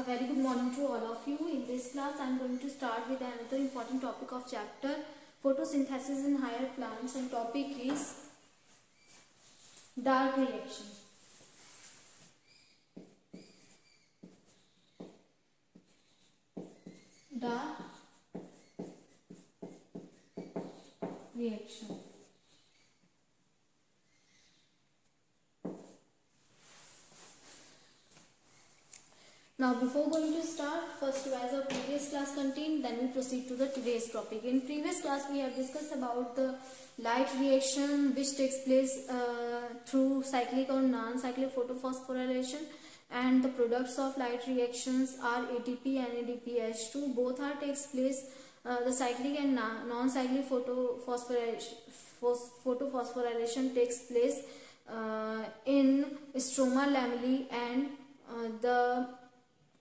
A very good morning to all of you. In this class, I am going to start with another important topic of chapter photosynthesis in higher plants, and topic is dark reaction. Dark reaction. Now, before going to start, first revise our previous class content, then we proceed to the today's topic. In previous class, we have discussed about the light reaction which takes place through cyclic or non-cyclic photophosphorylation, and the products of light reactions are ATP and NADPH2. Both are takes place, the cyclic and non-cyclic photophosphorylation takes place in stroma lamellae and the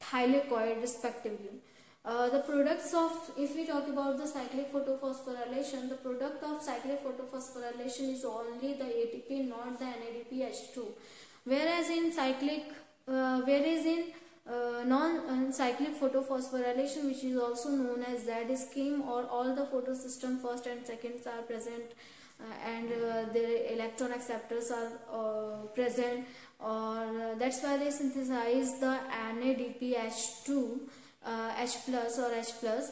thylakoid respectively. The products of, if we talk about the cyclic photophosphorylation, the product of cyclic photophosphorylation is only the ATP, not the NADPH2. Whereas in non-cyclic photophosphorylation, which is also known as Z scheme, or all the photosystem first and seconds are present, and the electron acceptors are present, or that's why they synthesize the NADPH2, H plus or H plus,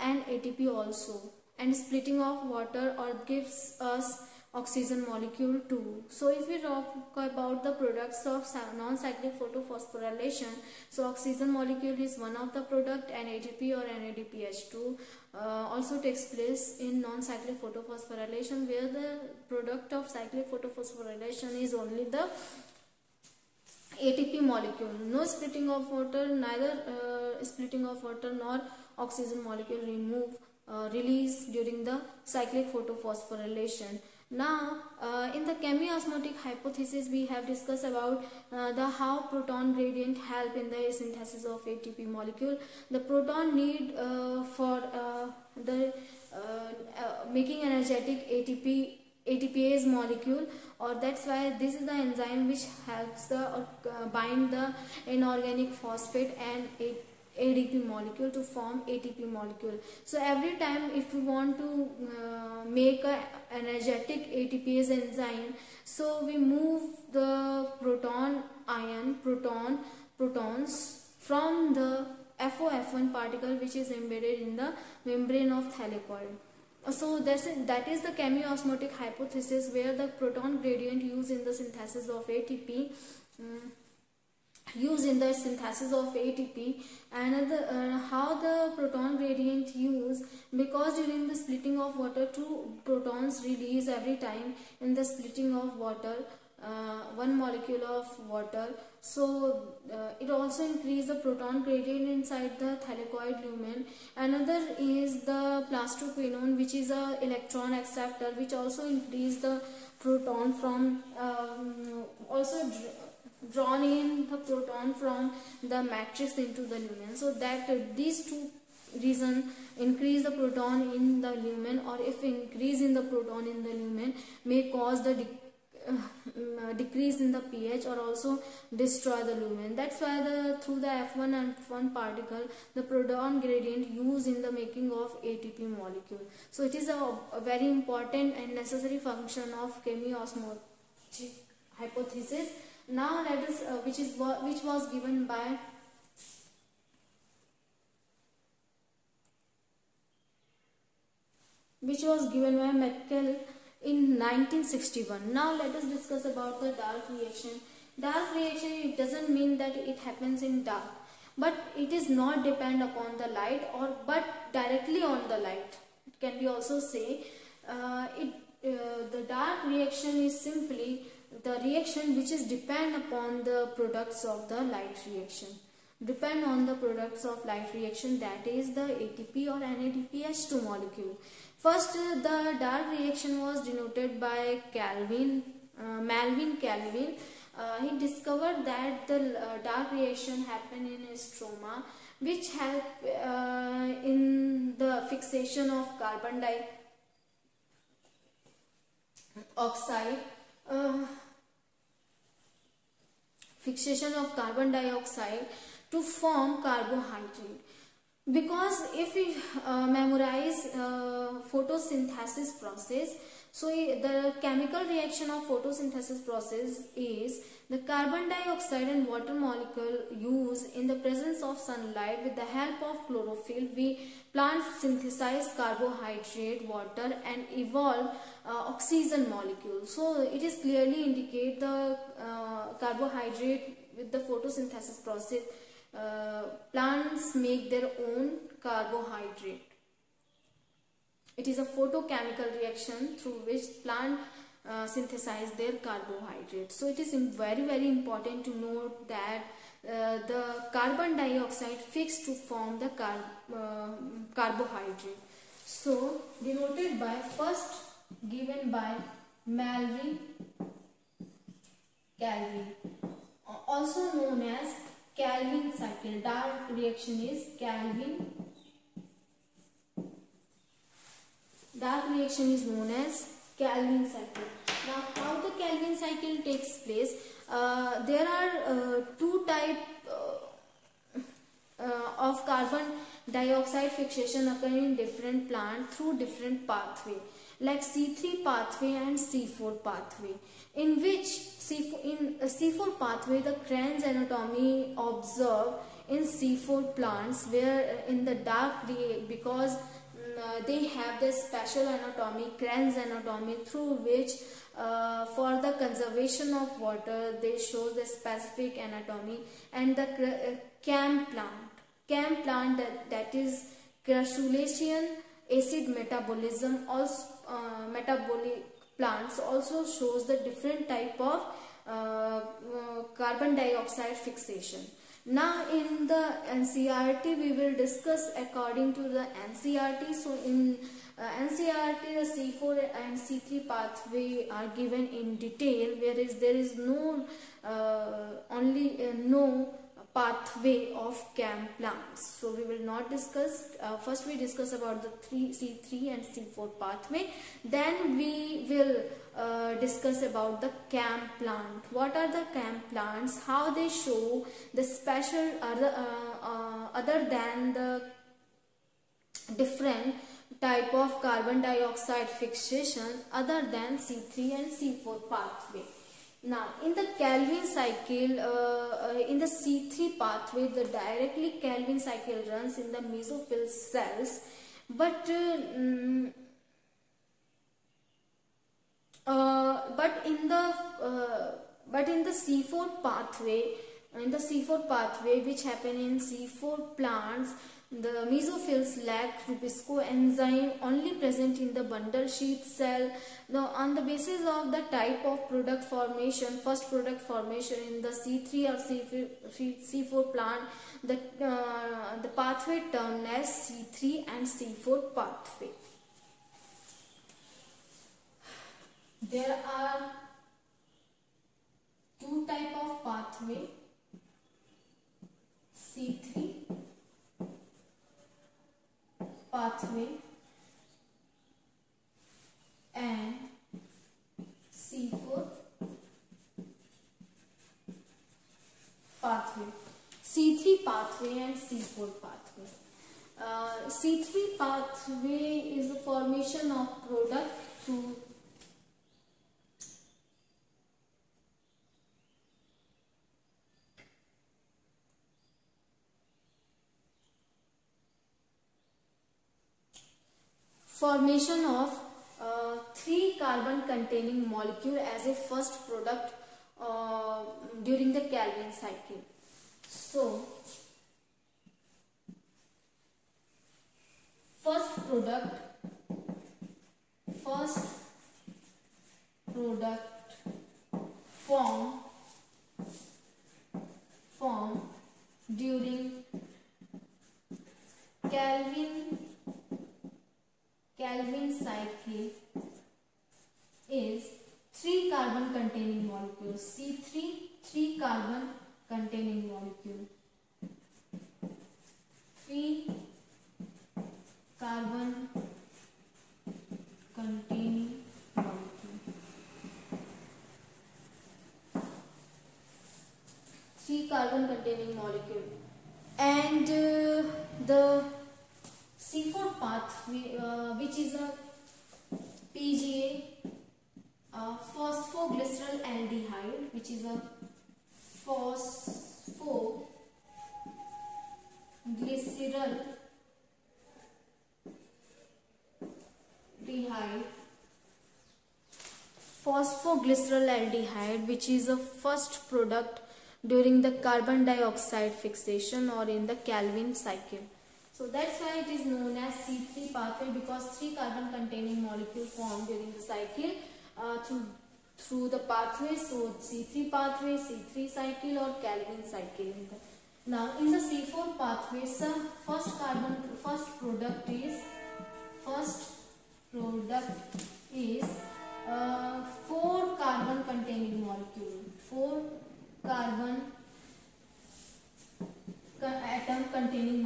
and ATP also, and splitting of water or gives us oxygen molecule too. So if we talk about the products of non-cyclic photophosphorylation, so oxygen molecule is one of the product, and ATP or NADPH2 also takes place in non-cyclic photophosphorylation, where the product of cyclic photophosphorylation is only the ATP molecule. No splitting of water, neither splitting of water nor oxygen molecule release during the cyclic photophosphorylation. Now, in the chemiosmotic hypothesis, we have discussed about how proton gradient help in the synthesis of ATP molecule. The proton need for the making energetic ATPase molecule, or that's why this is the enzyme which helps the bind the inorganic phosphate and ADP molecule to form ATP molecule. So every time if we want to make a energetic ATPase enzyme, so we move the protons from the FOF1 particle which is embedded in the membrane of thylakoid. So that is the chemiosmotic hypothesis, where the proton gradient used in the synthesis of ATP. And how the proton gradient used, because during the splitting of water, 2 protons release every time in the splitting of water, 1 molecule of water. So it also increase the proton gradient inside the thylakoid lumen. Another is the plastoquinone, which is a electron acceptor, which also increase the proton from drawn in the proton from the matrix into the lumen. So that these two reasons increase the proton in the lumen, or if increase in the proton in the lumen may cause the decrease in the pH, or also destroy the lumen. That's why through the F1 and F1 particle, the proton gradient used in the making of ATP molecule. So it is a very important and necessary function of chemiosmotic hypothesis. Now let us which was given by Meckel in 1961. Now let us discuss about the dark reaction. Dark reaction, it doesn't mean that it happens in dark, but it is not depend upon the light but directly on the light. It can be also say the dark reaction is simply the reaction which is depend upon the products of the light reaction. Depend on the products of light reaction, that is the ATP or NADPH2 molecule. First, the dark reaction was denoted by Melvin Calvin. He discovered that the dark reaction happened in a stroma, which help in the fixation of carbon dioxide. Fixation of carbon dioxide to form carbohydrate. Because if we memorize photosynthesis process, so the chemical reaction of photosynthesis process is the carbon dioxide and water molecule use in the presence of sunlight. With the help of chlorophyll, we plants synthesize carbohydrate, water, and evolve oxygen molecules. So it is clearly indicate the carbohydrate with the photosynthesis process. Plants make their own carbohydrate. It is a photochemical reaction through which plant synthesize their carbohydrate. So it is very important to note that the carbon dioxide fixed to form the carbohydrate. So denoted by first given by Calvin, also known as Calvin cycle. Dark reaction is Calvin. Dark reaction is known as Calvin cycle. Now, how the Calvin cycle takes place? There are two types of carbon dioxide fixation occurring in different plants through different pathway, like C3 pathway and C4 pathway. In which C4 pathway, the Kranz anatomy observed in C4 plants, where in the dark because they have this special anatomy, Kranz anatomy, through which for the conservation of water they show the specific anatomy. And the CAM plant, that is crustacean acid metabolism, also metabolic plants, also shows the different type of carbon dioxide fixation. Now in the NCERT we will discuss according to the NCERT. So in NCERT the C4 and C3 pathway are given in detail, whereas there is no no pathway of CAM plants. So we will not discuss, first we discuss about the C3 and C4 pathway, then we will discuss about the CAM plant. What are the CAM plants, how they show the special other than the different type of carbon dioxide fixation other than C3 and C4 pathway. Now in the Calvin cycle, in the C3 pathway, the directly Calvin cycle runs in the mesophyll cells, but in the C4 pathway, which happen in C4 plants, the mesophills lack Rubisco enzyme, only present in the bundle sheath cell. Now, on the basis of the type of product formation, first product formation in the C3 or C4 plant, the pathway termed as C3 and C4 pathway. There are two type of pathway, C3 pathway and C4 pathway. C3 pathway and C4 pathway. C3 pathway is the formation of product through formation of 3 carbon containing molecule as a first product during the Calvin cycle. So first product form during Calvin cycle is 3 carbon containing molecules. C3, 3 carbon containing molecule. 3 carbon containing molecule. 3 carbon containing molecule. And the C4 pathway, which is a PGA, phosphoglyceraldehyde, which is a phosphoglyceraldehyde. Phosphoglyceraldehyde, which is a first product during the carbon dioxide fixation or in the Calvin cycle. So that's why it is known as C3 pathway, because 3 carbon containing molecules form during the cycle through the pathway. So C3 pathway, C3 cycle or Calvin cycle. Now in the C4 pathway, first product is 4 carbon containing molecule, 4 carbon atom containing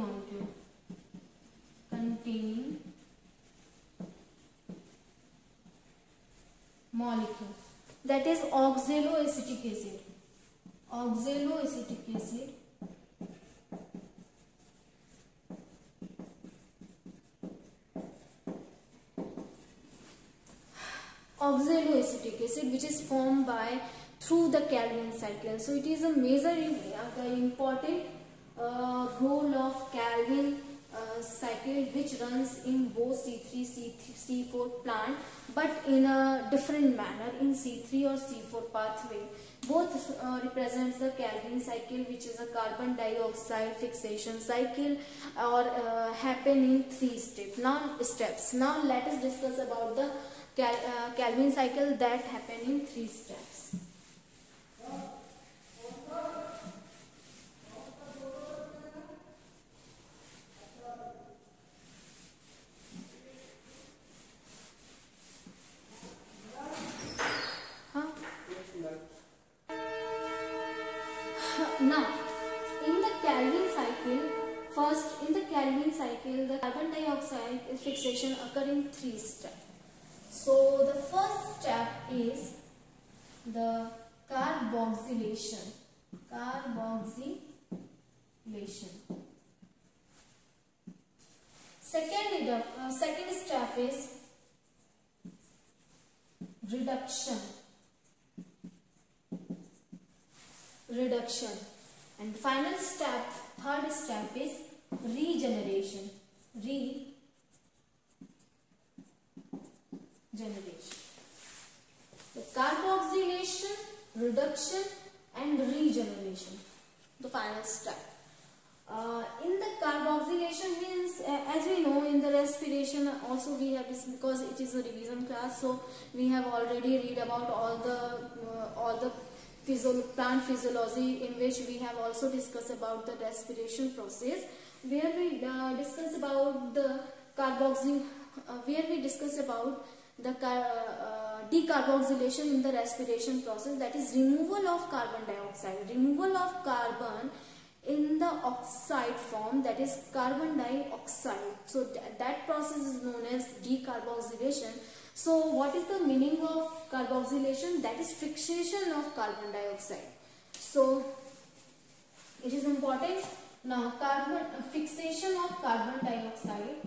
molecule, that is oxaloacetic acid. Oxaloacetic acid which is formed through the Calvin cycle. So it is a major important role of Calvin cycle, which runs in both C3 C4 plant, but in a different manner in C3 or C4 pathway. Both represents the Calvin cycle, which is a carbon dioxide fixation cycle, or happen in 3 steps. Now let us discuss about the Calvin cycle that happen in 3 steps. Now, in the Calvin cycle, the carbon dioxide fixation occur in 3 steps. So the first step is the carboxylation. Second step is reduction, and the final step, third step, is regeneration. The carboxylation, reduction and regeneration, the final step. In the carboxylation means, as we know, in the respiration also we have this, because it is a revision class, so we have already read about all the plant physiology, in which we have also discussed about the respiration process, where we discuss about the decarboxylation in the respiration process, that is removal of carbon in the oxide form, that is carbon dioxide. So that process is known as decarboxylation. So what is the meaning of carboxylation? That is fixation of carbon dioxide. So it is important. Now fixation of carbon dioxide,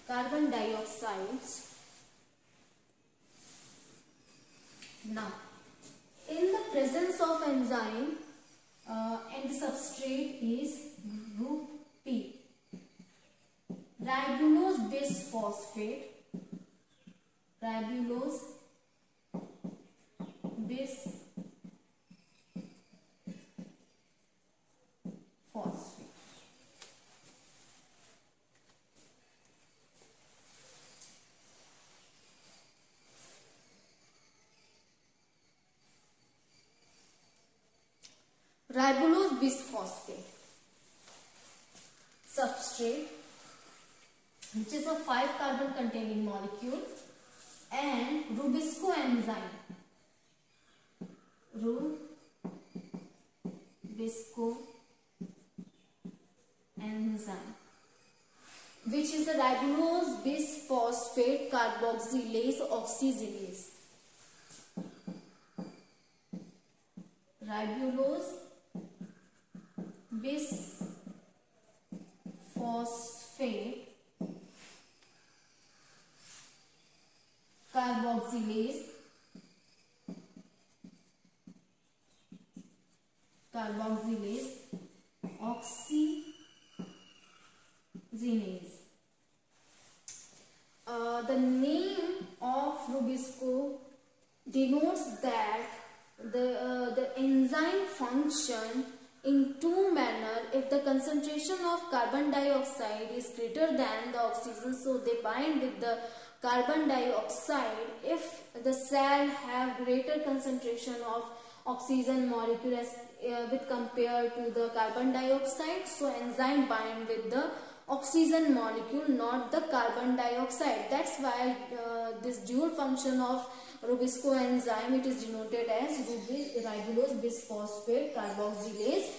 carbon dioxides. Now, in the presence of enzyme and the substrate is group P, ribulose bisphosphate, ribulose bisphosphate substrate, which is a 5 carbon containing molecule, and Rubisco enzyme, is a ribulose bisphosphate carboxylase oxygenase. Ribulose bisphosphate carboxylase oxygenase. The name of Rubisco denotes that the enzyme function in two manner. If the concentration of carbon dioxide is greater than the oxygen, so they bind with the carbon dioxide. If the cell have greater concentration of oxygen molecule as with compared to the carbon dioxide, so enzyme bind with the oxygen molecule, not the carbon dioxide. That's why this dual function of Rubisco enzyme, it is denoted as ribulose bisphosphate carboxylase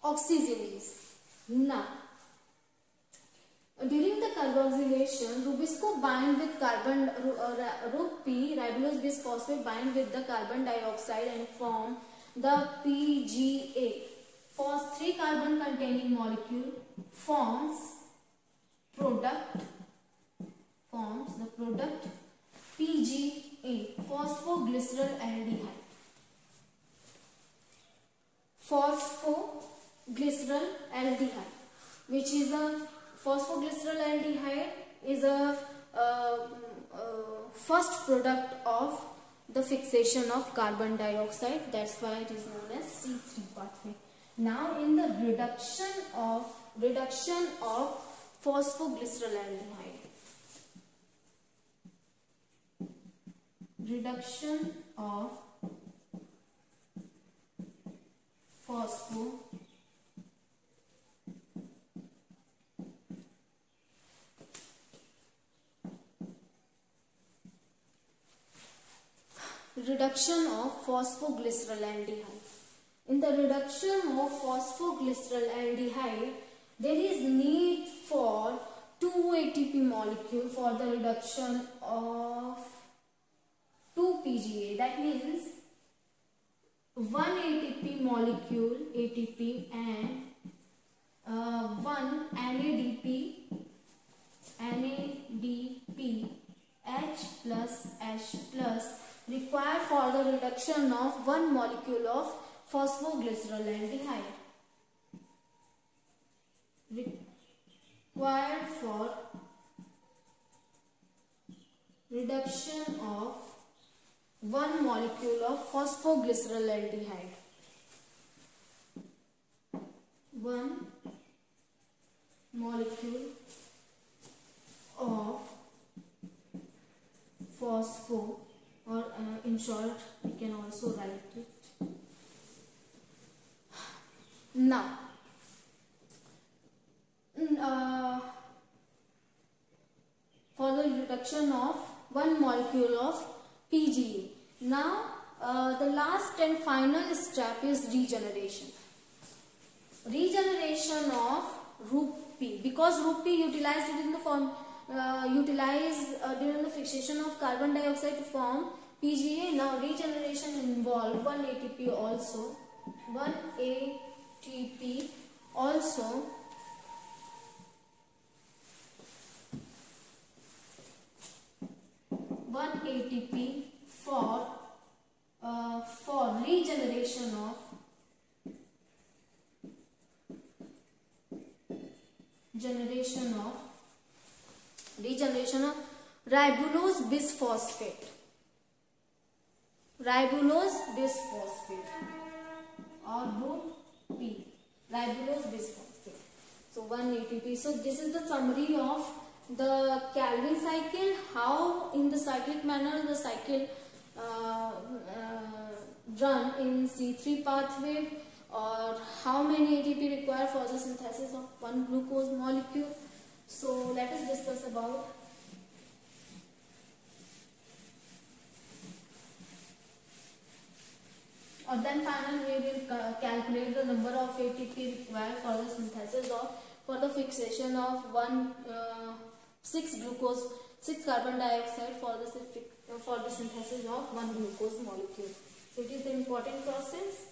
oxygenase. Now, during the carboxylation, Rubisco bind with carbon RUP, ribulose bisphosphate bind with the carbon dioxide and form the PGA. Phos 3 carbon containing molecule forms the product PGA, phosphoglyceraldehyde. Phosphoglyceraldehyde, which is a phosphoglyceraldehyde is a first product of the fixation of carbon dioxide. That's why it is known as C3 pathway. Now, in the reduction of phosphoglyceraldehyde. Reduction of phosphoglyceraldehyde. In the reduction of phosphoglyceraldehyde, there is need for 2 ATP molecule for the reduction of 2 PGA. That means 1 ATP molecule and 1 NADP H plus required for the reduction of 1 molecule of phosphoglyceraldehyde. Required for reduction of 1 molecule of phosphoglyceraldehyde. 1 molecule of phospho, or in short we can also write it. Now, for the reduction of 1 molecule of PGA. Now, the last and final step is regeneration. Regeneration of RUP, because RUP utilized in the form during the fixation of carbon dioxide to form PGA. Now, regeneration involve 1 ATP also. 1 ATP also. For regeneration of ribulose bisphosphate. Or RUP, ribulose bisphosphate. So 1 ATP. So this is the summary of the Calvin cycle. How in the cyclic manner the cycle run in C3 pathway, or how many ATP required for the synthesis of 1 glucose molecule. So let us discuss about then finally we will calculate the number of ATP required for the synthesis of for the fixation of 6 carbon dioxide for the synthesis of 1 glucose molecule. So it is the important process.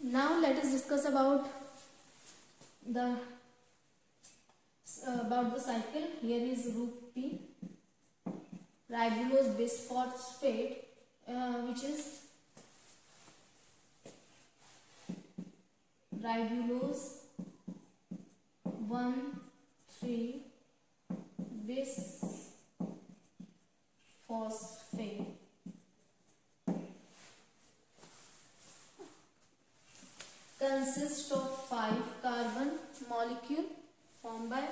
Now let us discuss about the cycle. Here is group P, ribulose bisphosphate, which is ribulose 1,3-bisphosphate. Consists of 5 carbon molecule formed by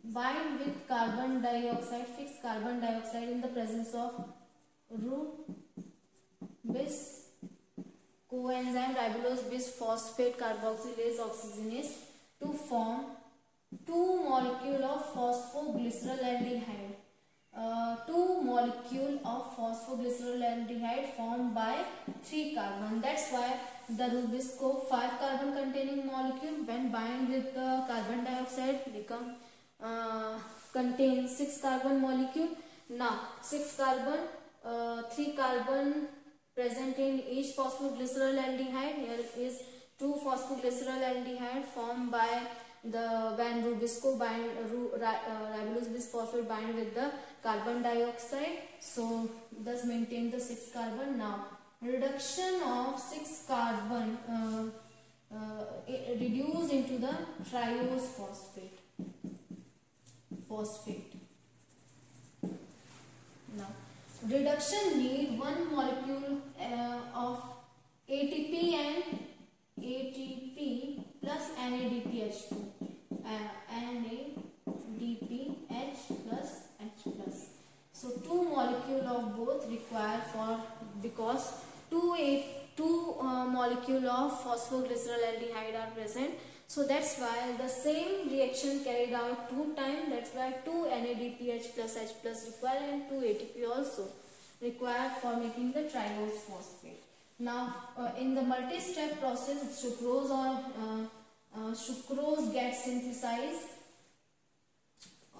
bind with carbon dioxide, fixed carbon dioxide in the presence of bis coenzyme ribulose bisphosphate carboxylase oxygenase to form 2 molecule of phosphoglyceraldehyde. 2 molecule of phosphoglyceraldehyde formed by 3 carbon. That's why the Rubisco 5 carbon containing molecule when bind with the carbon dioxide contains 6 carbon molecule. Now 6 carbon, 3 carbon present in each phosphoglyceraldehyde. Here is 2 phosphoglyceraldehyde formed by the when Rubisco bind ribulose bisphosphate bind with the carbon dioxide, so thus maintain the 6 carbon. Now reduction of 6 carbon reduced into the triose phosphate. Now reduction need 1 molecule of ATP and ATP plus NADPH2 NADPH plus H plus. So 2 molecule of both required for because 2 molecule of phosphoglyceraldehyde are present. So that's why the same reaction carried out 2 times. That's why 2 NADPH plus H plus required and 2 ATP also required for making the triose phosphate. Now in the multi-step process, sucrose gets synthesized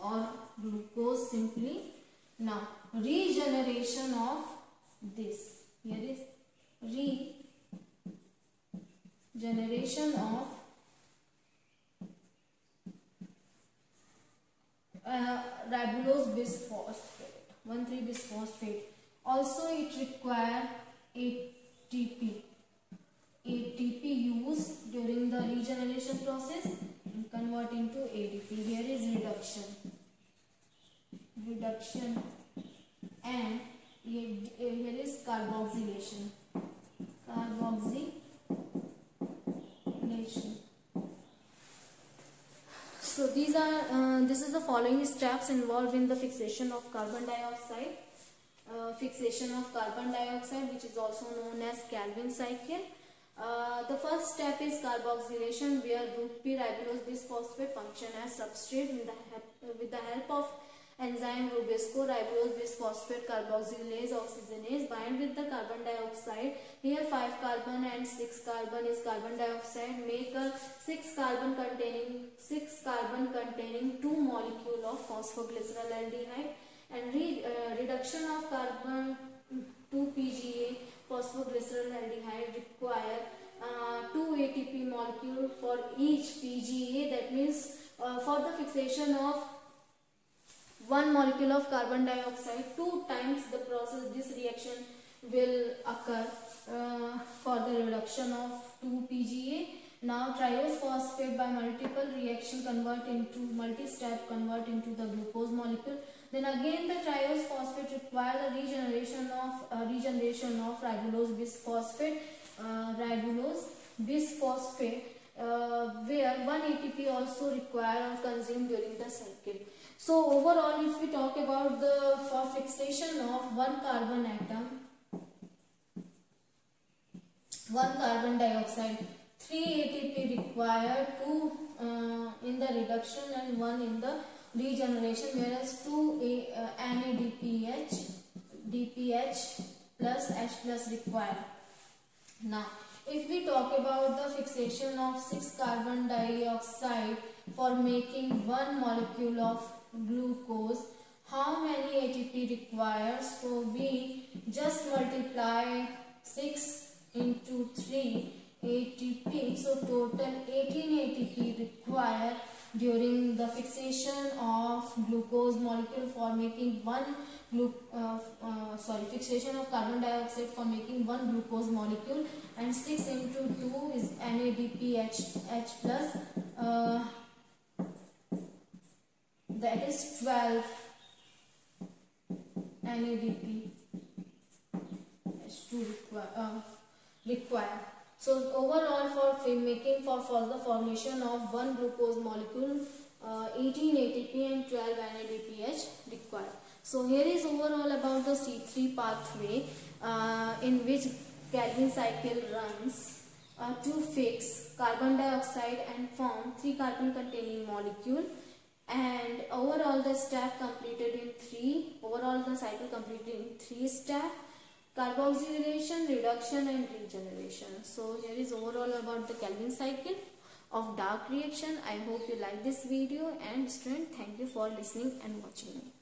or glucose simply. Now regeneration of this, here is regeneration of ribulose bisphosphate 1,3-bisphosphate. Also it require ATP used during the regeneration process and convert into ADP. Here is reduction and here is carboxylation. So these are this is the following steps involved in the fixation of carbon dioxide. Which is also known as Calvin cycle. The first step is carboxylation, where group P ribulose bisphosphate function as substrate with the help of enzyme Rubisco. Ribulose bisphosphate carboxylase oxygenase bind with the carbon dioxide. Here 5 carbon and 6 carbon is carbon dioxide, make a 6 carbon containing 2 molecule of phosphoglyceraldehyde, and reduction of carbon to PGA phosphoglyceraldehyde require 2 ATP molecule for each PGA. That means for the fixation of 1 molecule of carbon dioxide, 2 times the process this reaction will occur for the reduction of 2 PGA. Now triose phosphate by multiple reaction multi-step convert into the glucose molecule. Then again the triose phosphate require the regeneration of ribulose bisphosphate where 1 ATP also required or consumed during the cycle. So overall, if we talk about for fixation of 1 carbon atom, 1 carbon dioxide, 3 ATP required, 2 in the reduction and 1 in the regeneration, whereas 2 NADPH DPH plus H plus required. Now if we talk about the fixation of 6 carbon dioxide for making 1 molecule of glucose, how many ATP required? So we just multiply 6 into 3 ATP, so total 18 ATP required during the fixation of glucose molecule for making fixation of carbon dioxide for making 1 glucose molecule, and 6 into 2 is NADPH plus, that is 12 NADPH2 required. So overall for making for the formation of 1 glucose molecule, 18 ATP and 12 NADPH required. So here is overall about the C3 pathway in which Calvin cycle runs to fix carbon dioxide and form 3 carbon containing molecule, and overall the step completed in 3, overall the cycle completed in 3 steps: carboxylation, reduction and regeneration. So here is overall about the Calvin cycle of dark reaction. I hope you like this video, and student, thank you for listening and watching me.